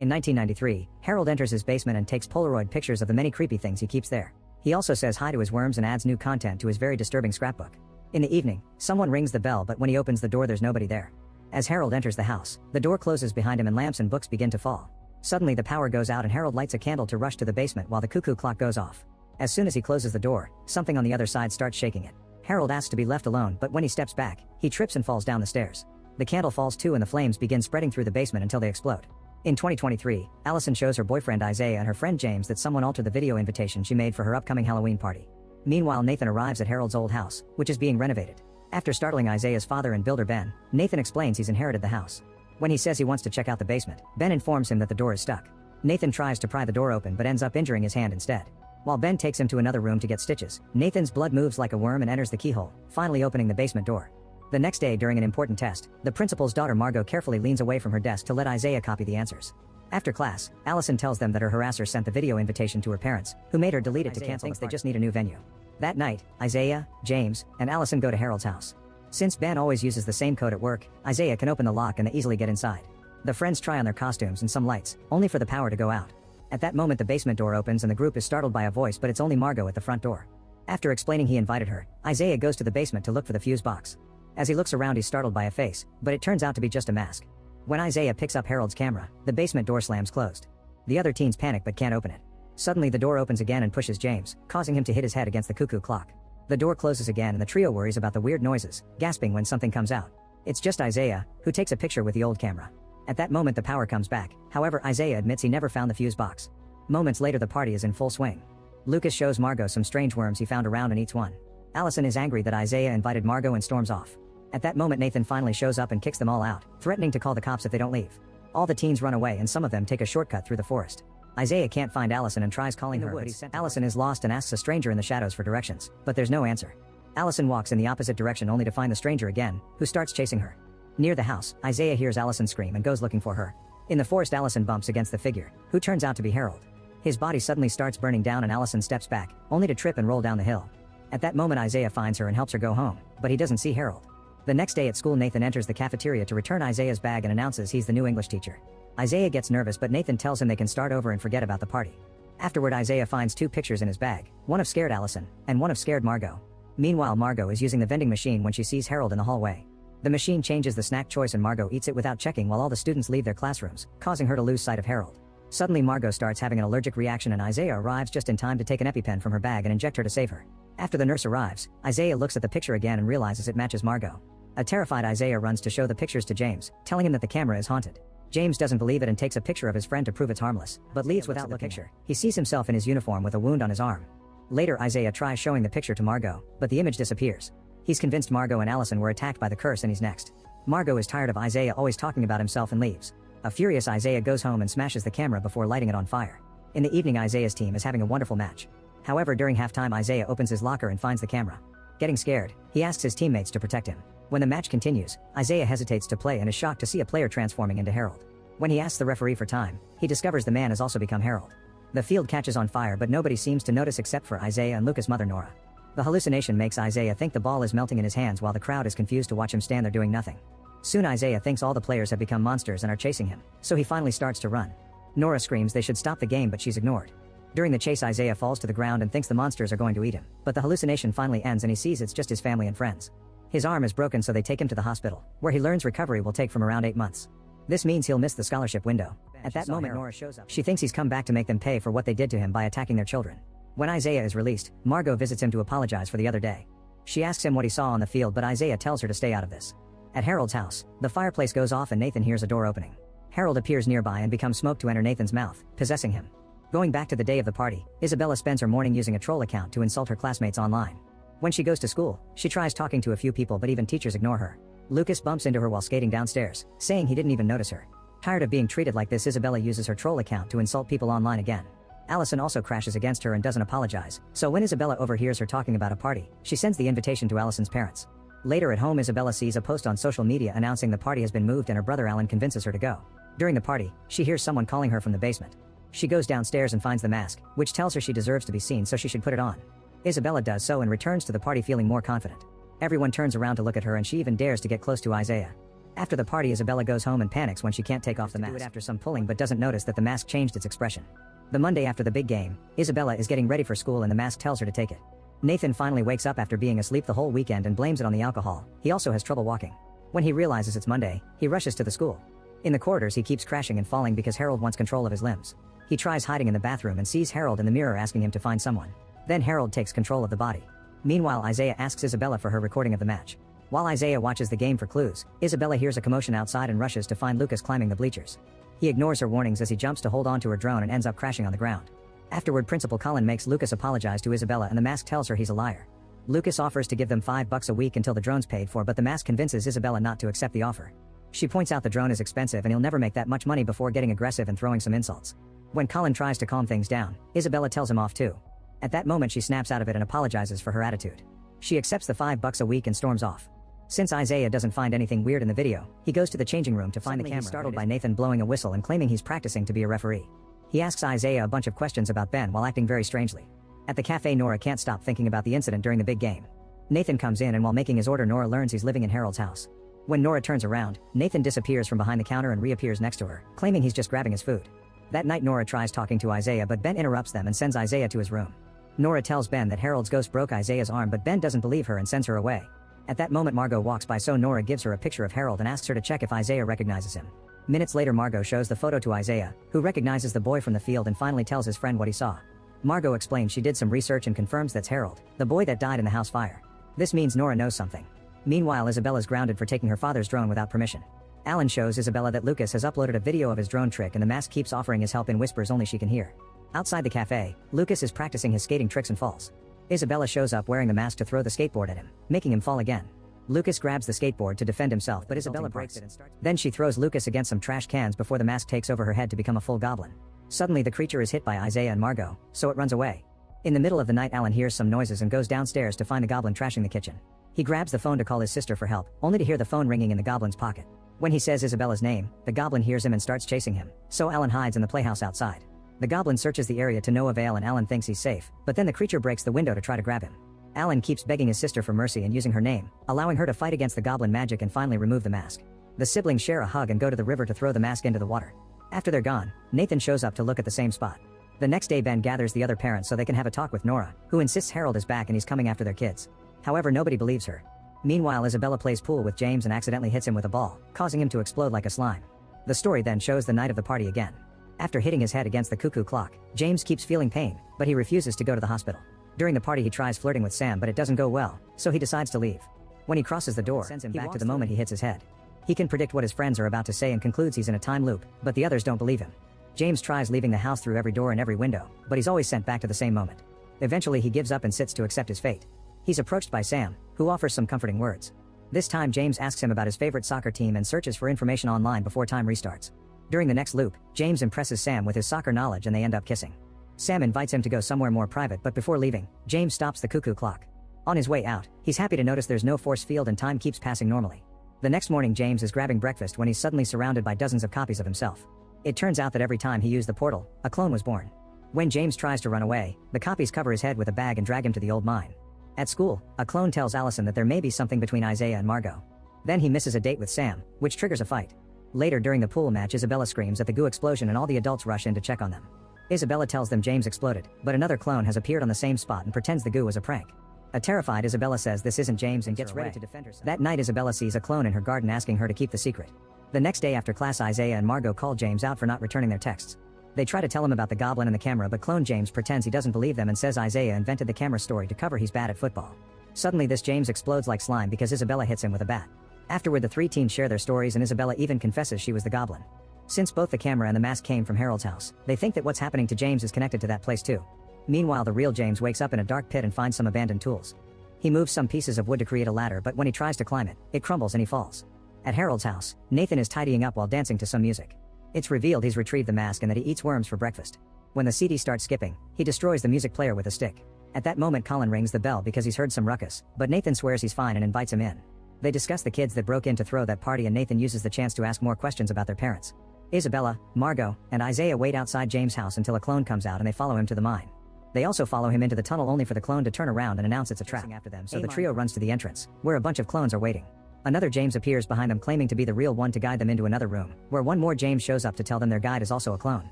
In 1993, Harold enters his basement and takes Polaroid pictures of the many creepy things he keeps there. He also says hi to his worms and adds new content to his very disturbing scrapbook. In the evening, someone rings the bell, but when he opens the door there's nobody there. As Harold enters the house, the door closes behind him and lamps and books begin to fall. Suddenly the power goes out and Harold lights a candle to rush to the basement while the cuckoo clock goes off. As soon as he closes the door, something on the other side starts shaking it. Harold asks to be left alone, but when he steps back, he trips and falls down the stairs. The candle falls too and the flames begin spreading through the basement until they explode. In 2023, Allison shows her boyfriend Isaiah and her friend James that someone altered the video invitation she made for her upcoming Halloween party. Meanwhile, Nathan arrives at Harold's old house, which is being renovated. After startling Isaiah's father and builder Ben, Nathan explains he's inherited the house. When he says he wants to check out the basement, Ben informs him that the door is stuck. Nathan tries to pry the door open but ends up injuring his hand instead. While Ben takes him to another room to get stitches, Nathan's blood moves like a worm and enters the keyhole, finally opening the basement door. The next day during an important test, the principal's daughter Margot carefully leans away from her desk to let Isaiah copy the answers. After class, Allison tells them that her harasser sent the video invitation to her parents, who made her delete it to cancel if they just need a new venue. That night, Isaiah, James, and Allison go to Harold's house. Since Ben always uses the same code at work, Isaiah can open the lock and they easily get inside. The friends try on their costumes and some lights, only for the power to go out. At that moment the basement door opens and the group is startled by a voice, but it's only Margot at the front door. After explaining he invited her, Isaiah goes to the basement to look for the fuse box. As he looks around he's startled by a face, but it turns out to be just a mask. When Isaiah picks up Harold's camera, the basement door slams closed. The other teens panic but can't open it. Suddenly the door opens again and pushes James, causing him to hit his head against the cuckoo clock. The door closes again and the trio worries about the weird noises, gasping when something comes out. It's just Isaiah, who takes a picture with the old camera. At that moment the power comes back, however Isaiah admits he never found the fuse box. Moments later the party is in full swing. Lucas shows Margot some strange worms he found around and eats one. Allison is angry that Isaiah invited Margot and storms off. At that moment Nathan finally shows up and kicks them all out, threatening to call the cops if they don't leave. All the teens run away and some of them take a shortcut through the forest. Isaiah can't find Allison and tries calling her, but Allison is lost and asks a stranger in the shadows for directions, but there's no answer. Allison walks in the opposite direction only to find the stranger again, who starts chasing her. Near the house, Isaiah hears Allison scream and goes looking for her. In the forest Allison bumps against the figure, who turns out to be Harold. His body suddenly starts burning down and Allison steps back, only to trip and roll down the hill. At that moment Isaiah finds her and helps her go home, but he doesn't see Harold. The next day at school Nathan enters the cafeteria to return Isaiah's bag and announces he's the new English teacher. Isaiah gets nervous but Nathan tells him they can start over and forget about the party. Afterward Isaiah finds two pictures in his bag, one of scared Allison, and one of scared Margot. Meanwhile Margot is using the vending machine when she sees Harold in the hallway. The machine changes the snack choice and Margot eats it without checking while all the students leave their classrooms, causing her to lose sight of Harold. Suddenly Margot starts having an allergic reaction and Isaiah arrives just in time to take an EpiPen from her bag and inject her to save her. After the nurse arrives, Isaiah looks at the picture again and realizes it matches Margot. A terrified Isaiah runs to show the pictures to James, telling him that the camera is haunted. James doesn't believe it and takes a picture of his friend to prove it's harmless, but leaves without looking at the picture. He sees himself in his uniform with a wound on his arm. Later Isaiah tries showing the picture to Margot, but the image disappears. He's convinced Margot and Allison were attacked by the curse and he's next. Margot is tired of Isaiah always talking about himself and leaves. A furious Isaiah goes home and smashes the camera before lighting it on fire. In the evening Isaiah's team is having a wonderful match. However, during halftime Isaiah opens his locker and finds the camera. Getting scared, he asks his teammates to protect him. When the match continues, Isaiah hesitates to play and is shocked to see a player transforming into Harold. When he asks the referee for time, he discovers the man has also become Harold. The field catches on fire but nobody seems to notice except for Isaiah and Lucas' mother Nora. The hallucination makes Isaiah think the ball is melting in his hands while the crowd is confused to watch him stand there doing nothing. Soon Isaiah thinks all the players have become monsters and are chasing him, so he finally starts to run. Nora screams they should stop the game but she's ignored. During the chase Isaiah falls to the ground and thinks the monsters are going to eat him, but the hallucination finally ends and he sees it's just his family and friends. His arm is broken so they take him to the hospital, where he learns recovery will take from around 8 months. This means he'll miss the scholarship window. At that moment Nora shows up. She thinks he's come back to make them pay for what they did to him by attacking their children. When Isaiah is released, Margot visits him to apologize for the other day. She asks him what he saw on the field but Isaiah tells her to stay out of this. At Harold's house, the fireplace goes off and Nathan hears a door opening. Harold appears nearby and becomes smoke to enter Nathan's mouth, possessing him. Going back to the day of the party, Isabella spends her morning using a troll account to insult her classmates online. When she goes to school, she tries talking to a few people but even teachers ignore her. Lucas bumps into her while skating downstairs, saying he didn't even notice her. Tired of being treated like this, Isabella uses her troll account to insult people online again. Allison also crashes against her and doesn't apologize, so when Isabella overhears her talking about a party, she sends the invitation to Allison's parents. Later at home Isabella sees a post on social media announcing the party has been moved and her brother Alan convinces her to go. During the party, she hears someone calling her from the basement. She goes downstairs and finds the mask, which tells her she deserves to be seen so she should put it on. Isabella does so and returns to the party feeling more confident. Everyone turns around to look at her and she even dares to get close to Isaiah. After the party, Isabella goes home and panics when she can't take off the mask. Do it after some pulling but doesn't notice that the mask changed its expression. The Monday after the big game, Isabella is getting ready for school and the mask tells her to take it. Nathan finally wakes up after being asleep the whole weekend and blames it on the alcohol. He also has trouble walking. When he realizes it's Monday, he rushes to the school. In the corridors, he keeps crashing and falling because Harold wants control of his limbs. He tries hiding in the bathroom and sees Harold in the mirror asking him to find someone. Then Harold takes control of the body. Meanwhile, Isaiah asks Isabella for her recording of the match. While Isaiah watches the game for clues, Isabella hears a commotion outside and rushes to find Lucas climbing the bleachers. He ignores her warnings as he jumps to hold on to her drone and ends up crashing on the ground. Afterward, Principal Cullen makes Lucas apologize to Isabella and the mask tells her he's a liar. Lucas offers to give them $5 a week until the drone's paid for, but the mask convinces Isabella not to accept the offer. She points out the drone is expensive and he'll never make that much money before getting aggressive and throwing some insults. When Cullen tries to calm things down, Isabella tells him off too. At that moment, she snaps out of it and apologizes for her attitude. She accepts the $5 a week and storms off. Since Isaiah doesn't find anything weird in the video, he goes to the changing room to find the camera. He's startled by Nathan blowing a whistle and claiming he's practicing to be a referee. He asks Isaiah a bunch of questions about Ben while acting very strangely. At the cafe, Nora can't stop thinking about the incident during the big game. Nathan comes in and while making his order, Nora learns he's living in Harold's house. When Nora turns around, Nathan disappears from behind the counter and reappears next to her, claiming he's just grabbing his food. That night, Nora tries talking to Isaiah, but Ben interrupts them and sends Isaiah to his room. Nora tells Ben that Harold's ghost broke Isaiah's arm, but Ben doesn't believe her and sends her away. At that moment, Margot walks by, so Nora gives her a picture of Harold and asks her to check if Isaiah recognizes him. Minutes later, Margot shows the photo to Isaiah, who recognizes the boy from the field and finally tells his friend what he saw. Margot explains she did some research and confirms that's Harold, the boy that died in the house fire. This means Nora knows something. Meanwhile, Isabella's grounded for taking her father's drone without permission. Alan shows Isabella that Lucas has uploaded a video of his drone trick and the mask keeps offering his help in whispers only she can hear. Outside the cafe, Lucas is practicing his skating tricks and falls. Isabella shows up wearing the mask to throw the skateboard at him, making him fall again. Lucas grabs the skateboard to defend himself, but Isabella breaks it and starts. Then she throws Lucas against some trash cans before the mask takes over her head to become a full goblin. Suddenly, the creature is hit by Isaiah and Margot, so it runs away. In the middle of the night, Alan hears some noises and goes downstairs to find the goblin trashing the kitchen. He grabs the phone to call his sister for help, only to hear the phone ringing in the goblin's pocket. When he says Isabella's name, the goblin hears him and starts chasing him, so Alan hides in the playhouse outside. The goblin searches the area to no avail and Alan thinks he's safe, but then the creature breaks the window to try to grab him. Alan keeps begging his sister for mercy and using her name, allowing her to fight against the goblin magic and finally remove the mask. The siblings share a hug and go to the river to throw the mask into the water. After they're gone, Nathan shows up to look at the same spot. The next day, Ben gathers the other parents so they can have a talk with Nora, who insists Harold is back and he's coming after their kids. However, nobody believes her. Meanwhile, Isabella plays pool with James and accidentally hits him with a ball, causing him to explode like a slime. The story then shows the night of the party again. After hitting his head against the cuckoo clock, James keeps feeling pain, but he refuses to go to the hospital. During the party, he tries flirting with Sam, but it doesn't go well, so he decides to leave. When he crosses the door, he back to the moment he hits his head. He can predict what his friends are about to say and concludes he's in a time loop, but the others don't believe him. James tries leaving the house through every door and every window, but he's always sent back to the same moment. Eventually, he gives up and sits to accept his fate. He's approached by Sam, who offers some comforting words. This time, James asks him about his favorite soccer team and searches for information online before time restarts. During the next loop, James impresses Sam with his soccer knowledge and they end up kissing. Sam invites him to go somewhere more private, but before leaving, James stops the cuckoo clock. On his way out, he's happy to notice there's no force field and time keeps passing normally. The next morning, James is grabbing breakfast when he's suddenly surrounded by dozens of copies of himself. It turns out that every time he used the portal, a clone was born. When James tries to run away, the copies cover his head with a bag and drag him to the old mine. At school, a clone tells Allison that there may be something between Isaiah and Margot. Then he misses a date with Sam, which triggers a fight. Later during the pool match, Isabella screams at the goo explosion and all the adults rush in to check on them. Isabella tells them James exploded, but another clone has appeared on the same spot and pretends the goo was a prank. A terrified Isabella says this isn't James and gets ready to defend herself. That night, Isabella sees a clone in her garden asking her to keep the secret. The next day after class, Isaiah and Margot call James out for not returning their texts. They try to tell him about the goblin and the camera, but clone James pretends he doesn't believe them and says Isaiah invented the camera story to cover he's bad at football. Suddenly, this James explodes like slime because Isabella hits him with a bat. Afterward, the three teens share their stories and Isabella even confesses she was the goblin. Since both the camera and the mask came from Harold's house, they think that what's happening to James is connected to that place too. Meanwhile, the real James wakes up in a dark pit and finds some abandoned tools. He moves some pieces of wood to create a ladder, but when he tries to climb it, it crumbles and he falls. At Harold's house, Nathan is tidying up while dancing to some music. It's revealed he's retrieved the mask and that he eats worms for breakfast. When the CD starts skipping, he destroys the music player with a stick. At that moment, Colin rings the bell because he's heard some ruckus, but Nathan swears he's fine and invites him in. They discuss the kids that broke in to throw that party and Nathan uses the chance to ask more questions about their parents. Isabella, Margot, and Isaiah wait outside James' house until a clone comes out and they follow him to the mine. They also follow him into the tunnel only for the clone to turn around and announce it's a trap after them, so the trio runs to the entrance, where a bunch of clones are waiting. Another James appears behind them claiming to be the real one to guide them into another room, where one more James shows up to tell them their guide is also a clone.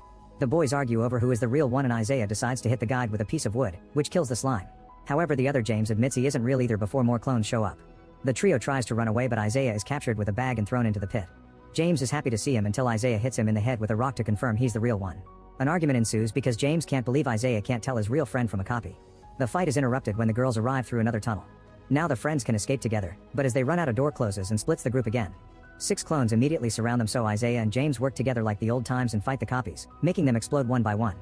The boys argue over who is the real one and Isaiah decides to hit the guide with a piece of wood, which kills the slime. However, the other James admits he isn't real either before more clones show up. The trio tries to run away but Isaiah is captured with a bag and thrown into the pit. James is happy to see him until Isaiah hits him in the head with a rock to confirm he's the real one. An argument ensues because James can't believe Isaiah can't tell his real friend from a copy. The fight is interrupted when the girls arrive through another tunnel. Now the friends can escape together, but as they run out a door closes and splits the group again. 6 clones immediately surround them so Isaiah and James work together like the old times and fight the copies, making them explode one by one.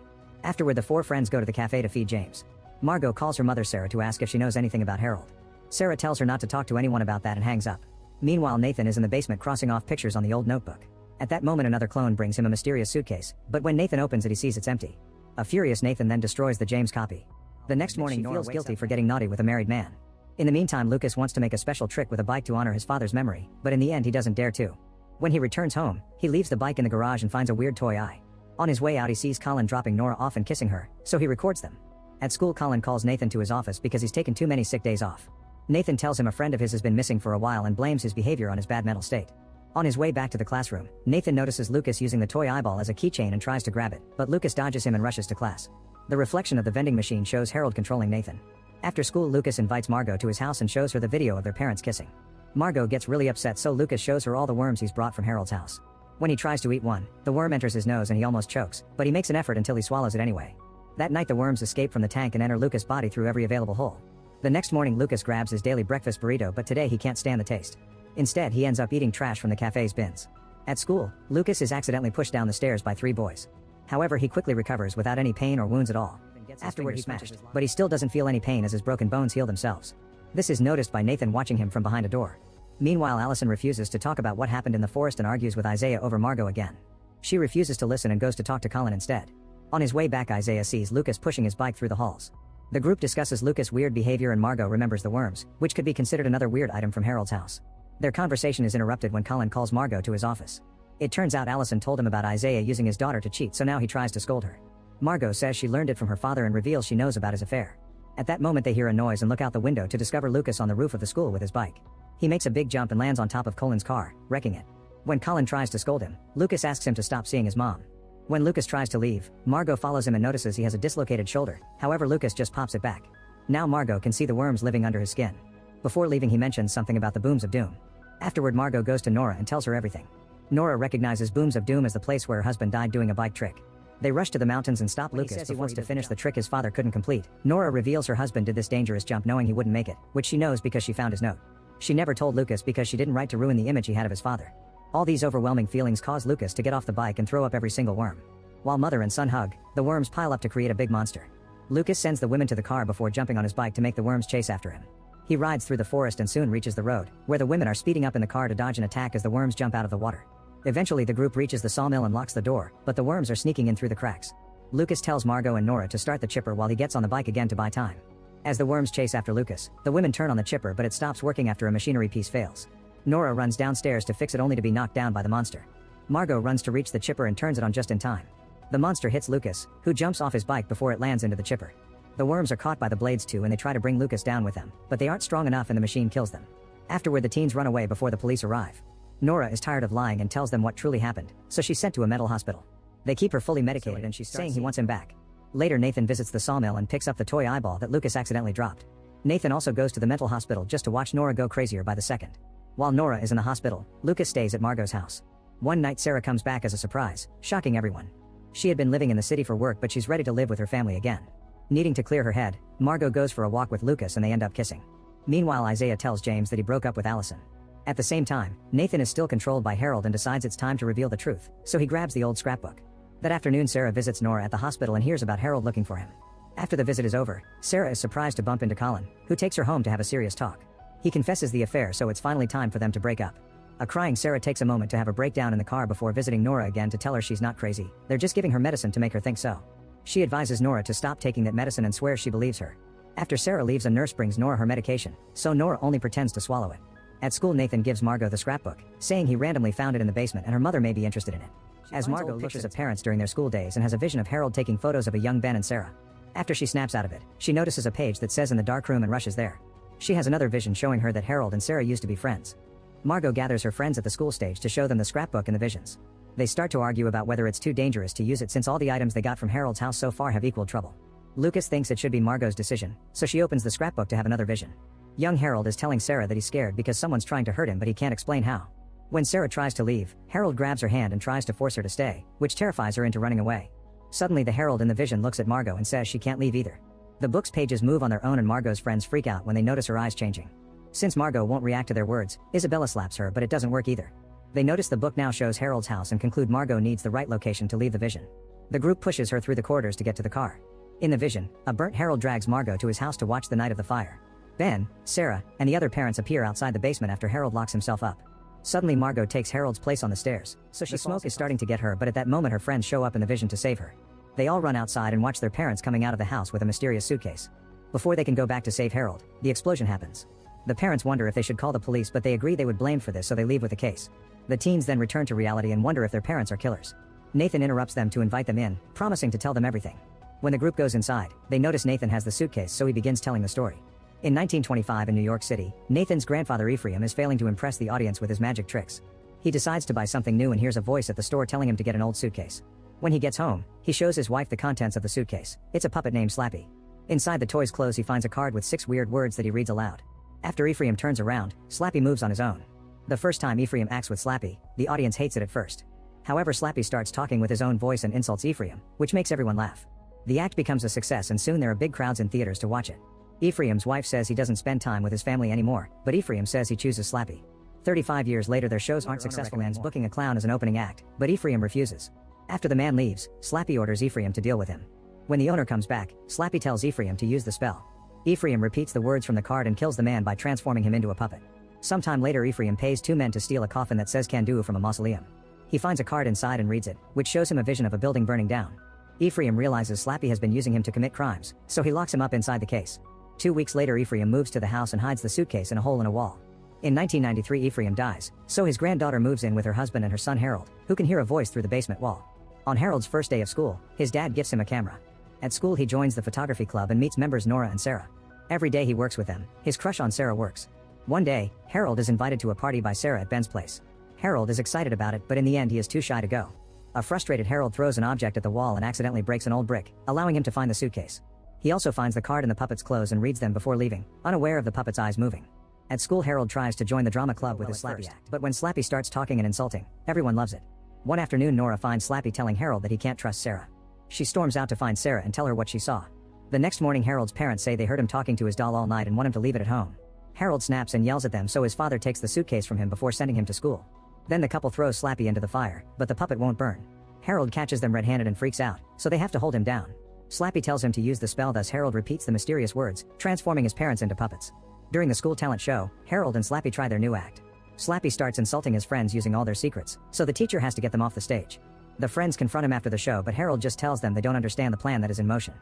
Afterward the 4 friends go to the cafe to feed James. Margot calls her mother Sarah to ask if she knows anything about Harold. Sarah tells her not to talk to anyone about that and hangs up. Meanwhile Nathan is in the basement crossing off pictures on the old notebook. At that moment another clone brings him a mysterious suitcase, but when Nathan opens it he sees it's empty. A furious Nathan then destroys the James copy. The next morning Nora feels guilty for getting naughty with a married man. In the meantime Lucas wants to make a special trick with a bike to honor his father's memory, but in the end he doesn't dare to. When he returns home, he leaves the bike in the garage and finds a weird toy eye. On his way out he sees Colin dropping Nora off and kissing her, so he records them. At school Colin calls Nathan to his office because he's taken too many sick days off. Nathan tells him a friend of his has been missing for a while and blames his behavior on his bad mental state. On his way back to the classroom, Nathan notices Lucas using the toy eyeball as a keychain and tries to grab it, but Lucas dodges him and rushes to class. The reflection of the vending machine shows Harold controlling Nathan. After school Lucas invites Margot to his house and shows her the video of their parents kissing. Margot gets really upset so Lucas shows her all the worms he's brought from Harold's house. When he tries to eat one, the worm enters his nose and he almost chokes, but he makes an effort until he swallows it anyway. That night the worms escape from the tank and enter Lucas' body through every available hole. The next morning Lucas grabs his daily breakfast burrito but today he can't stand the taste. Instead he ends up eating trash from the cafe's bins. At school, Lucas is accidentally pushed down the stairs by 3 boys. However he quickly recovers without any pain or wounds at all. Afterward he smashed, but he still doesn't feel any pain as his broken bones heal themselves. This is noticed by Nathan watching him from behind a door. Meanwhile Allison refuses to talk about what happened in the forest and argues with Isaiah over Margot again. She refuses to listen and goes to talk to Colin instead. On his way back Isaiah sees Lucas pushing his bike through the halls. The group discusses Lucas' weird behavior and Margot remembers the worms, which could be considered another weird item from Harold's house. Their conversation is interrupted when Colin calls Margot to his office. It turns out Allison told him about Isaiah using his daughter to cheat so now he tries to scold her. Margot says she learned it from her father and reveals she knows about his affair. At that moment they hear a noise and look out the window to discover Lucas on the roof of the school with his bike. He makes a big jump and lands on top of Colin's car, wrecking it. When Colin tries to scold him, Lucas asks him to stop seeing his mom. When Lucas tries to leave, Margot follows him and notices he has a dislocated shoulder, however Lucas just pops it back. Now Margot can see the worms living under his skin. Before leaving he mentions something about the Booms of Doom. Afterward Margot goes to Nora and tells her everything. Nora recognizes Booms of Doom as the place where her husband died doing a bike trick. They rush to the mountains and stop Lucas before he wants to finish the trick his father couldn't complete. Nora reveals her husband did this dangerous jump knowing he wouldn't make it, which she knows because she found his note. She never told Lucas because she didn't write to ruin the image he had of his father. All these overwhelming feelings cause Lucas to get off the bike and throw up every single worm. While mother and son hug, the worms pile up to create a big monster. Lucas sends the women to the car before jumping on his bike to make the worms chase after him. He rides through the forest and soon reaches the road, where the women are speeding up in the car to dodge an attack as the worms jump out of the water. Eventually the group reaches the sawmill and locks the door, but the worms are sneaking in through the cracks. Lucas tells Margot and Nora to start the chipper while he gets on the bike again to buy time. As the worms chase after Lucas, the women turn on the chipper but it stops working after a machinery piece fails. Nora runs downstairs to fix it only to be knocked down by the monster. Margot runs to reach the chipper and turns it on just in time. The monster hits Lucas, who jumps off his bike before it lands into the chipper. The worms are caught by the blades too and they try to bring Lucas down with them, but they aren't strong enough and the machine kills them. Afterward the teens run away before the police arrive. Nora is tired of lying and tells them what truly happened, so she's sent to a mental hospital. They keep her fully medicated and she's saying he wants him back. Later Nathan visits the sawmill and picks up the toy eyeball that Lucas accidentally dropped. Nathan also goes to the mental hospital just to watch Nora go crazier by the second. While Nora is in the hospital, Lucas stays at Margot's house. One night Sarah comes back as a surprise, shocking everyone. She had been living in the city for work but she's ready to live with her family again. Needing to clear her head, Margot goes for a walk with Lucas and they end up kissing. Meanwhile Isaiah tells James that he broke up with Allison. At the same time, Nathan is still controlled by Harold and decides it's time to reveal the truth, so he grabs the old scrapbook. That afternoon Sarah visits Nora at the hospital and hears about Harold looking for him. After the visit is over, Sarah is surprised to bump into Colin, who takes her home to have a serious talk. He confesses the affair so it's finally time for them to break up. A crying Sarah takes a moment to have a breakdown in the car before visiting Nora again to tell her she's not crazy, they're just giving her medicine to make her think so. She advises Nora to stop taking that medicine and swears she believes her. After Sarah leaves a nurse brings Nora her medication, so Nora only pretends to swallow it. At school Nathan gives Margot the scrapbook, saying he randomly found it in the basement and her mother may be interested in it. As Margot looks at parents during their school days and has a vision of Harold taking photos of a young Ben and Sarah. After she snaps out of it, she notices a page that says in the dark room and rushes there. She has another vision showing her that Harold and Sarah used to be friends. Margot gathers her friends at the school stage to show them the scrapbook and the visions. They start to argue about whether it's too dangerous to use it since all the items they got from Harold's house so far have equaled trouble. Lucas thinks it should be Margot's decision, so she opens the scrapbook to have another vision. Young Harold is telling Sarah that he's scared because someone's trying to hurt him but he can't explain how. When Sarah tries to leave, Harold grabs her hand and tries to force her to stay, which terrifies her into running away. Suddenly the Harold in the vision looks at Margot and says she can't leave either. The book's pages move on their own and Margot's friends freak out when they notice her eyes changing. Since Margot won't react to their words, Isabella slaps her but it doesn't work either. They notice the book now shows Harold's house and conclude Margot needs the right location to leave the vision. The group pushes her through the corridors to get to the car. In the vision, a burnt Harold drags Margot to his house to watch the night of the fire. Ben, Sarah, and the other parents appear outside the basement after Harold locks himself up. Suddenly Margot takes Harold's place on the stairs, so the smoke is starting to get her, but at that moment her friends show up in the vision to save her. They all run outside and watch their parents coming out of the house with a mysterious suitcase. Before they can go back to save Harold, the explosion happens. The parents wonder if they should call the police but they agree they would blame for this so they leave with the case. The teens then return to reality and wonder if their parents are killers. Nathan interrupts them to invite them in, promising to tell them everything. When the group goes inside, they notice Nathan has the suitcase so he begins telling the story. In 1925 in New York City, Nathan's grandfather Ephraim is failing to impress the audience with his magic tricks. He decides to buy something new and hears a voice at the store telling him to get an old suitcase. When he gets home, he shows his wife the contents of the suitcase. It's a puppet named Slappy. Inside the toy's clothes he finds a card with 6 weird words that he reads aloud. After Ephraim turns around, Slappy moves on his own. The first time Ephraim acts with Slappy, the audience hates it at first. However, Slappy starts talking with his own voice and insults Ephraim, which makes everyone laugh. The act becomes a success and soon there are big crowds in theaters to watch it. Ephraim's wife says he doesn't spend time with his family anymore, but Ephraim says he chooses Slappy. 35 years later their shows aren't successful and booking a clown as an opening act, but Ephraim refuses. After the man leaves, Slappy orders Ephraim to deal with him. When the owner comes back, Slappy tells Ephraim to use the spell. Ephraim repeats the words from the card and kills the man by transforming him into a puppet. Sometime later Ephraim pays 2 men to steal a coffin that says "Can Do" from a mausoleum. He finds a card inside and reads it, which shows him a vision of a building burning down. Ephraim realizes Slappy has been using him to commit crimes, so he locks him up inside the case. 2 weeks later Ephraim moves to the house and hides the suitcase in a hole in a wall. In 1993 Ephraim dies, so his granddaughter moves in with her husband and her son Harold, who can hear a voice through the basement wall. On Harold's first day of school, his dad gifts him a camera. At school he joins the photography club and meets members Nora and Sarah. Every day he works with them, his crush on Sarah works. One day, Harold is invited to a party by Sarah at Ben's place. Harold is excited about it but in the end he is too shy to go. A frustrated Harold throws an object at the wall and accidentally breaks an old brick, allowing him to find the suitcase. He also finds the card in the puppet's clothes and reads them before leaving, unaware of the puppet's eyes moving. At school Harold tries to join the drama club with his Slappy act, but when Slappy starts talking and insulting, everyone loves it. One afternoon Nora finds Slappy telling Harold that he can't trust Sarah. She storms out to find Sarah and tell her what she saw. The next morning Harold's parents say they heard him talking to his doll all night and want him to leave it at home. Harold snaps and yells at them so his father takes the suitcase from him before sending him to school. Then the couple throws Slappy into the fire, but the puppet won't burn. Harold catches them red-handed and freaks out, so they have to hold him down. Slappy tells him to use the spell, thus Harold repeats the mysterious words, transforming his parents into puppets. During the school talent show, Harold and Slappy try their new act. Slappy starts insulting his friends using all their secrets, so the teacher has to get them off the stage. The friends confront him after the show but Harold just tells them they don't understand the plan that is in motion.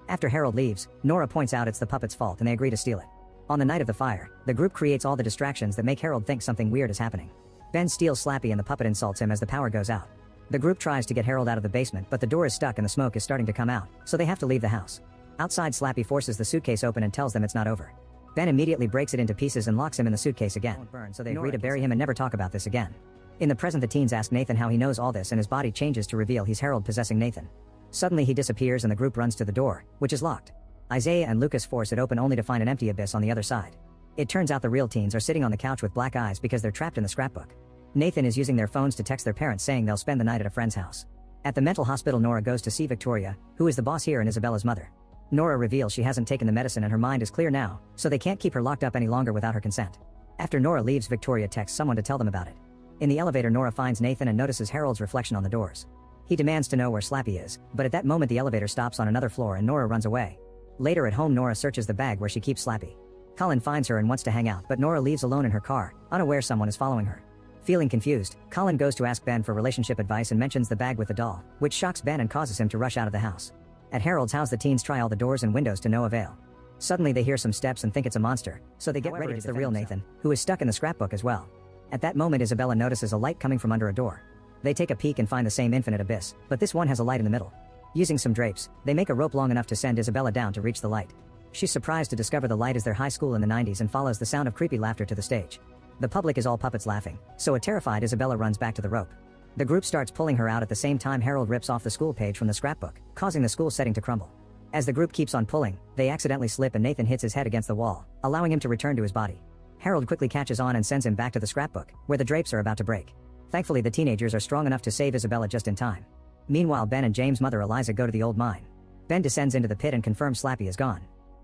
After Harold leaves, Nora points out it's the puppet's fault and they agree to steal it. On the night of the fire, the group creates all the distractions that make Harold think something weird is happening. Ben steals Slappy and the puppet insults him as the power goes out. The group tries to get Harold out of the basement but the door is stuck and the smoke is starting to come out, so they have to leave the house. Outside Slappy forces the suitcase open and tells them it's not over. Ben immediately breaks it into pieces and locks him in the suitcase again, so they agree to bury him and never talk about this again. In the present the teens ask Nathan how he knows all this and his body changes to reveal he's Harold possessing Nathan. Suddenly he disappears and the group runs to the door, which is locked. Isaiah and Lucas force it open only to find an empty abyss on the other side. It turns out the real teens are sitting on the couch with black eyes because they're trapped in the scrapbook. Nathan is using their phones to text their parents saying they'll spend the night at a friend's house. At the mental hospital Nora goes to see Victoria, who is the boss here and Isabella's mother. Nora reveals she hasn't taken the medicine and her mind is clear now, so they can't keep her locked up any longer without her consent. After Nora leaves, Victoria texts someone to tell them about it. In the elevator Nora finds Nathan and notices Harold's reflection on the doors. He demands to know where Slappy is, but at that moment the elevator stops on another floor and Nora runs away. Later at home Nora searches the bag where she keeps Slappy. Colin finds her and wants to hang out but Nora leaves alone in her car, unaware someone is following her. Feeling confused, Colin goes to ask Ben for relationship advice and mentions the bag with the doll, which shocks Ben and causes him to rush out of the house. At Harold's house the teens try all the doors and windows to no avail. Suddenly they hear some steps and think it's a monster, so they get ready to defend the real Nathan, who is stuck in the scrapbook as well. At that moment Isabella notices a light coming from under a door. They take a peek and find the same infinite abyss, but this one has a light in the middle. Using some drapes, they make a rope long enough to send Isabella down to reach the light. She's surprised to discover the light is their high school in the 90s and follows the sound of creepy laughter to the stage. The public is all puppets laughing, so a terrified Isabella runs back to the rope. The group starts pulling her out at the same time Harold rips off the school page from the scrapbook, causing the school setting to crumble. As the group keeps on pulling, they accidentally slip and Nathan hits his head against the wall, allowing him to return to his body. Harold quickly catches on and sends him back to the scrapbook, where the drapes are about to break. Thankfully the teenagers are strong enough to save Isabella just in time. Meanwhile Ben and James' mother Eliza go to the old mine. Ben descends into the pit and confirms Slappy is gone.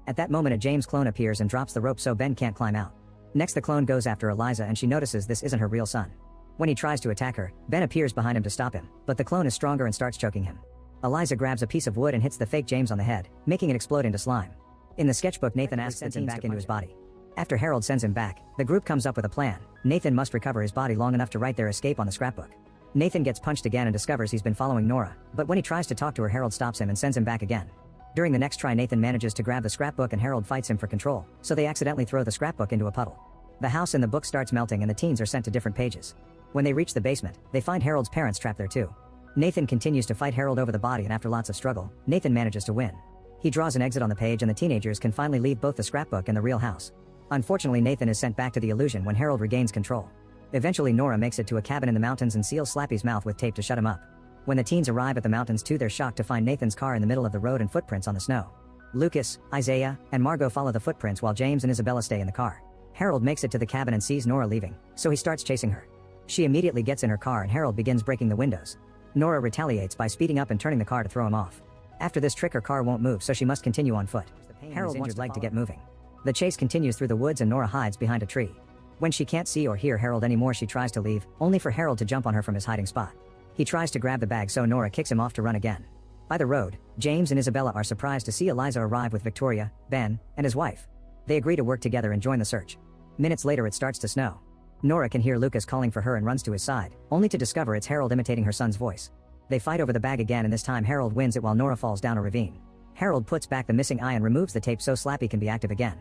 At that moment a James clone appears and drops the rope so Ben can't climb out. Next the clone goes after Eliza and she notices this isn't her real son. When he tries to attack her, Ben appears behind him to stop him, but the clone is stronger and starts choking him. Eliza grabs a piece of wood and hits the fake James on the head, making it explode into slime. In the sketchbook Nathan asks to send him back into his body. After Harold sends him back, the group comes up with a plan. Nathan must recover his body long enough to write their escape on the scrapbook. Nathan gets punched again and discovers he's been following Nora, but when he tries to talk to her Harold stops him and sends him back again. During the next try Nathan manages to grab the scrapbook and Harold fights him for control, so they accidentally throw the scrapbook into a puddle. The house in the book starts melting and the teens are sent to different pages. When they reach the basement, they find Harold's parents trapped there too. Nathan continues to fight Harold over the body and after lots of struggle, Nathan manages to win. He draws an exit on the page and the teenagers can finally leave both the scrapbook and the real house. Unfortunately Nathan is sent back to the illusion when Harold regains control. Eventually Nora makes it to a cabin in the mountains and seals Slappy's mouth with tape to shut him up. When the teens arrive at the mountains too they're shocked to find Nathan's car in the middle of the road and footprints on the snow. Lucas, Isaiah, and Margot follow the footprints while James and Isabella stay in the car. Harold makes it to the cabin and sees Nora leaving, so he starts chasing her. She immediately gets in her car and Harold begins breaking the windows. Nora retaliates by speeding up and turning the car to throw him off. After this trick her car won't move so she must continue on foot. Harold wants leg to get moving. The chase continues through the woods and Nora hides behind a tree. When she can't see or hear Harold anymore she tries to leave, only for Harold to jump on her from his hiding spot. He tries to grab the bag so Nora kicks him off to run again. By the road, James and Isabella are surprised to see Eliza arrive with Victoria, Ben, and his wife. They agree to work together and join the search. Minutes later it starts to snow. Nora can hear Lucas calling for her and runs to his side, only to discover it's Harold imitating her son's voice. They fight over the bag again and this time Harold wins it while Nora falls down a ravine. Harold puts back the missing eye and removes the tape so Slappy can be active again.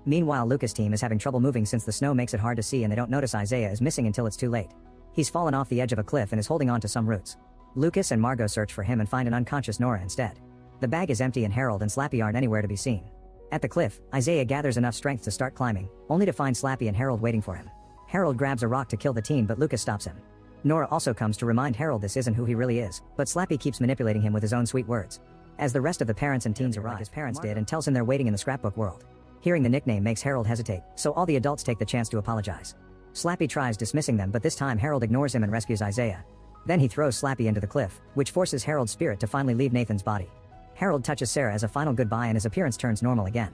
Meanwhile Lucas' team is having trouble moving since the snow makes it hard to see and they don't notice Isaiah is missing until it's too late. He's fallen off the edge of a cliff and is holding on to some roots. Lucas and Margot search for him and find an unconscious Nora instead. The bag is empty and Harold and Slappy aren't anywhere to be seen. At the cliff, Isaiah gathers enough strength to start climbing, only to find Slappy and Harold waiting for him. Harold grabs a rock to kill the teen but Lucas stops him. Nora also comes to remind Harold this isn't who he really is, but Slappy keeps manipulating him with his own sweet words. As the rest of the parents and teens arrive, his parents did and tells him they're waiting in the scrapbook world. Hearing the nickname makes Harold hesitate, so all the adults take the chance to apologize. Slappy tries dismissing them but this time Harold ignores him and rescues Isaiah. Then he throws Slappy into the cliff, which forces Harold's spirit to finally leave Nathan's body. Harold touches Sarah as a final goodbye and his appearance turns normal again.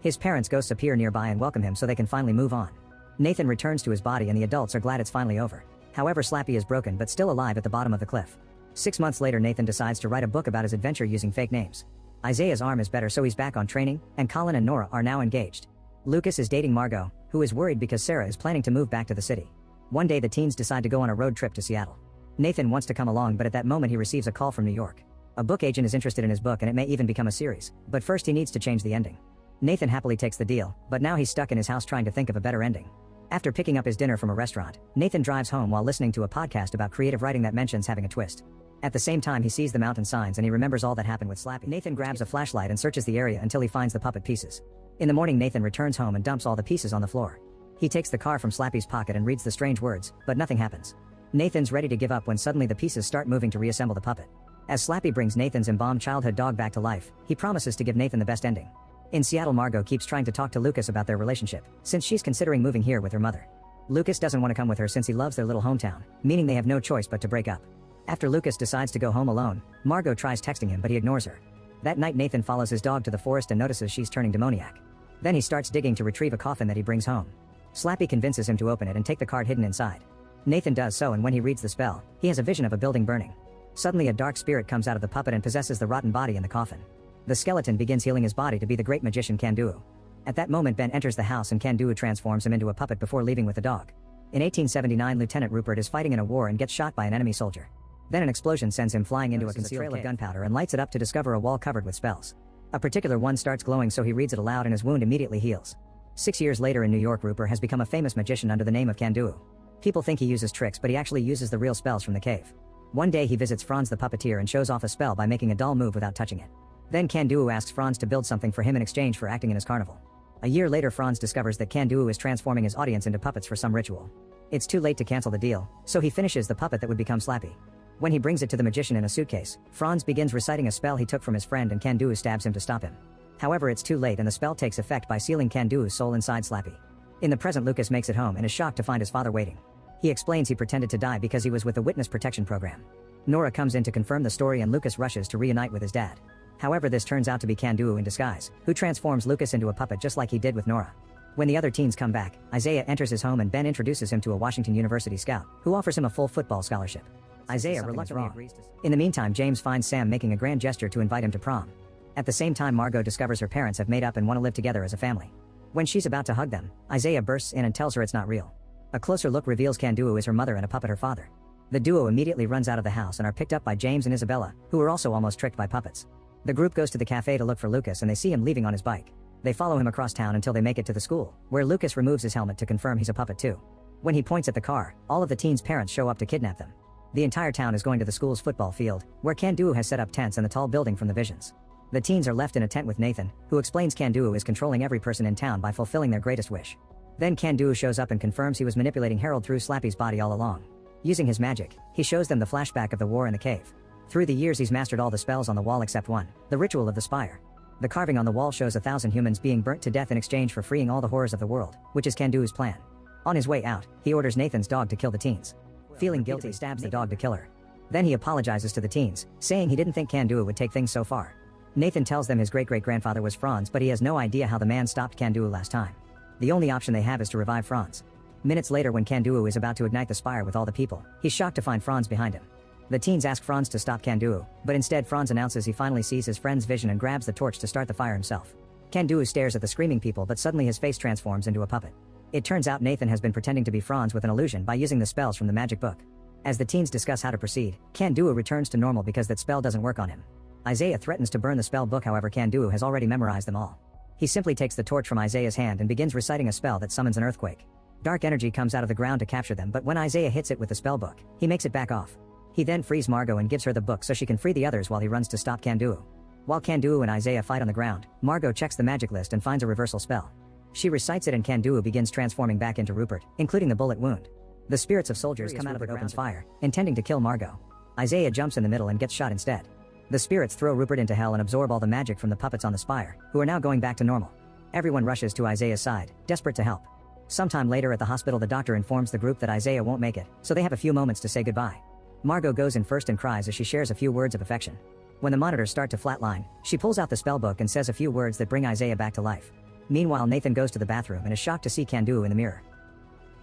His parents' ghosts appear nearby and welcome him so they can finally move on. Nathan returns to his body and the adults are glad it's finally over. However Slappy is broken but still alive at the bottom of the cliff. 6 months later Nathan decides to write a book about his adventure using fake names. Isaiah's arm is better so he's back on training, and Colin and Nora are now engaged. Lucas is dating Margot, who is worried because Sarah is planning to move back to the city. One day the teens decide to go on a road trip to Seattle. Nathan wants to come along but at that moment he receives a call from New York. A book agent is interested in his book and it may even become a series, but first he needs to change the ending. Nathan happily takes the deal, but now he's stuck in his house trying to think of a better ending. After picking up his dinner from a restaurant, Nathan drives home while listening to a podcast about creative writing that mentions having a twist. At the same time he sees the mountain signs and he remembers all that happened with Slappy. Nathan grabs a flashlight and searches the area until he finds the puppet pieces. In the morning Nathan returns home and dumps all the pieces on the floor. He takes the car from Slappy's pocket and reads the strange words, but nothing happens. Nathan's ready to give up when suddenly the pieces start moving to reassemble the puppet. As Slappy brings Nathan's embalmed childhood dog back to life, he promises to give Nathan the best ending. In Seattle Margot keeps trying to talk to Lucas about their relationship, since she's considering moving here with her mother. Lucas doesn't want to come with her since he loves their little hometown, meaning they have no choice but to break up. After Lucas decides to go home alone, Margot tries texting him but he ignores her. That night Nathan follows his dog to the forest and notices she's turning demoniac. Then he starts digging to retrieve a coffin that he brings home. Slappy convinces him to open it and take the card hidden inside. Nathan does so and when he reads the spell, he has a vision of a building burning. Suddenly a dark spirit comes out of the puppet and possesses the rotten body in the coffin. The skeleton begins healing his body to be the great magician Kanduo. At that moment Ben enters the house and Kanduo transforms him into a puppet before leaving with the dog. In 1879 Lieutenant Rupert is fighting in a war and gets shot by an enemy soldier. Then an explosion sends him flying into a concealed trail of gunpowder and lights it up to discover a wall covered with spells. A particular one starts glowing so he reads it aloud and his wound immediately heals. 6 years later in New York Rupert has become a famous magician under the name of Kanduo. People think he uses tricks but he actually uses the real spells from the cave. One day he visits Franz the puppeteer and shows off a spell by making a doll move without touching it. Then Kanduo asks Franz to build something for him in exchange for acting in his carnival. A year later, Franz discovers that Kanduo is transforming his audience into puppets for some ritual. It's too late to cancel the deal, so he finishes the puppet that would become Slappy. When he brings it to the magician in a suitcase, Franz begins reciting a spell he took from his friend and Kanduo stabs him to stop him. However, it's too late and the spell takes effect by sealing Kanduo's soul inside Slappy. In the present, Lucas makes it home and is shocked to find his father waiting. He explains he pretended to die because he was with the Witness Protection Program. Nora comes in to confirm the story and Lucas rushes to reunite with his dad. However, this turns out to be Kanduo in disguise, who transforms Lucas into a puppet just like he did with Nora. When the other teens come back, Isaiah enters his home and Ben introduces him to a Washington University scout, who offers him a full football scholarship. Isaiah reluctantly agrees. In the meantime, James finds Sam making a grand gesture to invite him to prom. At the same time, Margot discovers her parents have made up and want to live together as a family. When she's about to hug them, Isaiah bursts in and tells her it's not real. A closer look reveals Kanduo is her mother and a puppet her father. The duo immediately runs out of the house and are picked up by James and Isabella, who are also almost tricked by puppets. The group goes to the cafe to look for Lucas and they see him leaving on his bike. They follow him across town until they make it to the school, where Lucas removes his helmet to confirm he's a puppet too. When he points at the car, all of the teens' parents show up to kidnap them. The entire town is going to the school's football field, where Kanduo has set up tents in the tall building from the visions. The teens are left in a tent with Nathan, who explains Kanduo is controlling every person in town by fulfilling their greatest wish. Then Kanduo shows up and confirms he was manipulating Harold through Slappy's body all along. Using his magic, he shows them the flashback of the war in the cave. Through the years he's mastered all the spells on the wall except one, the Ritual of the Spire. The carving on the wall shows 1,000 humans being burnt to death in exchange for freeing all the horrors of the world, which is Kanduo's plan. On his way out, he orders Nathan's dog to kill the teens. Feeling guilty, stabs the dog to kill her. Then he apologizes to the teens, saying he didn't think Kanduo would take things so far. Nathan tells them his great-great-grandfather was Franz, but he has no idea how the man stopped Kanduo last time. The only option they have is to revive Franz. Minutes later, when Kanduo is about to ignite the spire with all the people, he's shocked to find Franz behind him. The teens ask Franz to stop Kanduo, but instead Franz announces he finally sees his friend's vision and grabs the torch to start the fire himself. Kanduo stares at the screaming people, but suddenly his face transforms into a puppet. It turns out Nathan has been pretending to be Franz with an illusion by using the spells from the magic book. As the teens discuss how to proceed, Kanduo returns to normal because that spell doesn't work on him. Isaiah threatens to burn the spell book, however Kanduo has already memorized them all. He simply takes the torch from Isaiah's hand and begins reciting a spell that summons an earthquake. Dark energy comes out of the ground to capture them, but when Isaiah hits it with the spell book, he makes it back off. He then frees Margot and gives her the book so she can free the others while he runs to stop Kanduo. While Kanduo and Isaiah fight on the ground, Margot checks the magic list and finds a reversal spell. She recites it and Kanduo begins transforming back into Rupert, including the bullet wound. The spirits of soldiers come out of it, opens fire, intending to kill Margot. Isaiah jumps in the middle and gets shot instead. The spirits throw Rupert into hell and absorb all the magic from the puppets on the spire, who are now going back to normal. Everyone rushes to Isaiah's side, desperate to help. Sometime later at the hospital, the doctor informs the group that Isaiah won't make it, so they have a few moments to say goodbye. Margot goes in first and cries as she shares a few words of affection. When the monitors start to flatline, she pulls out the spellbook and says a few words that bring Isaiah back to life. Meanwhile, Nathan goes to the bathroom and is shocked to see Kanduo in the mirror.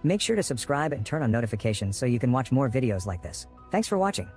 Make sure to subscribe and turn on notifications so you can watch more videos like this. Thanks for watching.